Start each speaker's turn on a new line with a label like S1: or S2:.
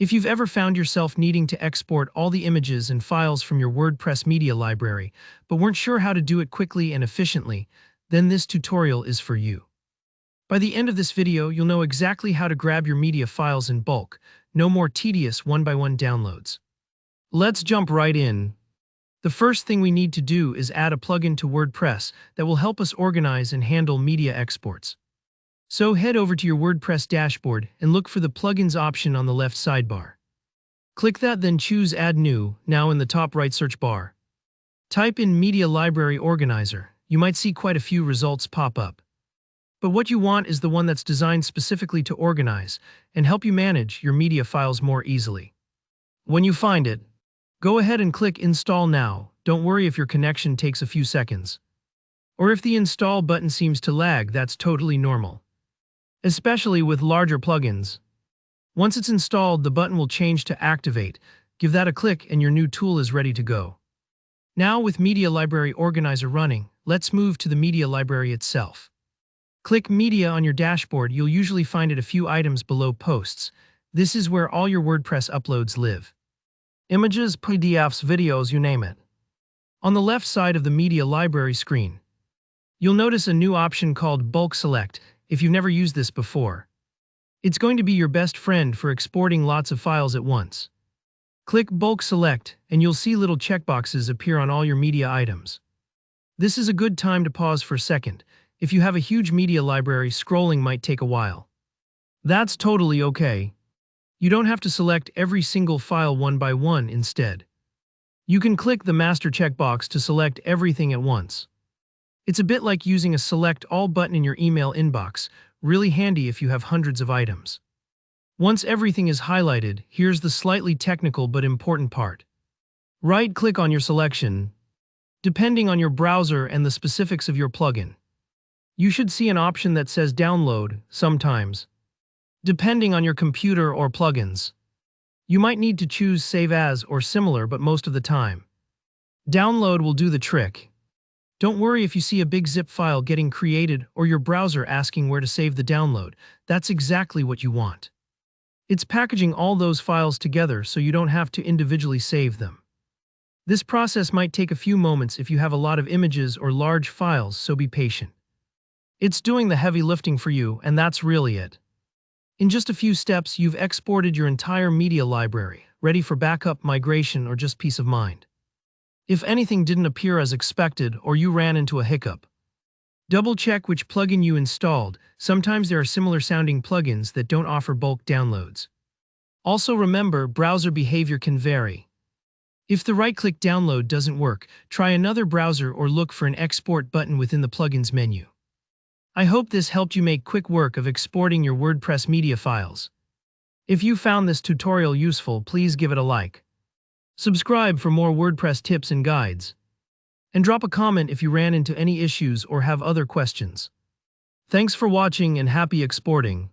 S1: If you've ever found yourself needing to export all the images and files from your WordPress media library, but weren't sure how to do it quickly and efficiently, then this tutorial is for you. By the end of this video, you'll know exactly how to grab your media files in bulk, no more tedious one-by-one downloads. Let's jump right in. The first thing we need to do is add a plugin to WordPress that will help us organize and handle media exports. So head over to your WordPress dashboard and look for the Plugins option on the left sidebar. Click that, then choose Add New, now in the top right search bar. Type in Media Library Organizer. You might see quite a few results pop up. But what you want is the one that's designed specifically to organize and help you manage your media files more easily. When you find it, go ahead and click Install Now. Don't worry if your connection takes a few seconds. Or if the Install button seems to lag, that's totally normal, especially with larger plugins. Once it's installed, the button will change to Activate. Give that a click and your new tool is ready to go. Now with Media Library Organizer running, let's move to the media library itself. Click Media on your dashboard. You'll usually find it a few items below Posts. This is where all your WordPress uploads live. Images, PDFs, videos, you name it. On the left side of the media library screen, you'll notice a new option called Bulk Select. If you've never used this before, it's going to be your best friend for exporting lots of files at once. Click Bulk Select and you'll see little checkboxes appear on all your media items. This is a good time to pause for a second. If you have a huge media library, scrolling might take a while. That's totally okay. You don't have to select every single file one by one. Instead, you can click the Master checkbox to select everything at once. It's a bit like using a Select All button in your email inbox, really handy if you have hundreds of items. Once everything is highlighted, here's the slightly technical but important part. Right-click on your selection. Depending on your browser and the specifics of your plugin, you should see an option that says Download. Sometimes, depending on your computer or plugins, you might need to choose Save As or similar, but most of the time, Download will do the trick. Don't worry if you see a big zip file getting created or your browser asking where to save the download. That's exactly what you want. It's packaging all those files together so you don't have to individually save them. This process might take a few moments if you have a lot of images or large files, so be patient. It's doing the heavy lifting for you, and that's really it. In just a few steps, you've exported your entire media library, ready for backup, migration, or just peace of mind. If anything didn't appear as expected or you ran into a hiccup, double-check which plugin you installed. Sometimes there are similar-sounding plugins that don't offer bulk downloads. Also remember, browser behavior can vary. If the right-click download doesn't work, try another browser or look for an export button within the plugins menu. I hope this helped you make quick work of exporting your WordPress media files. If you found this tutorial useful, please give it a like. Subscribe for more WordPress tips and guides. And drop a comment if you ran into any issues or have other questions. Thanks for watching and happy exporting.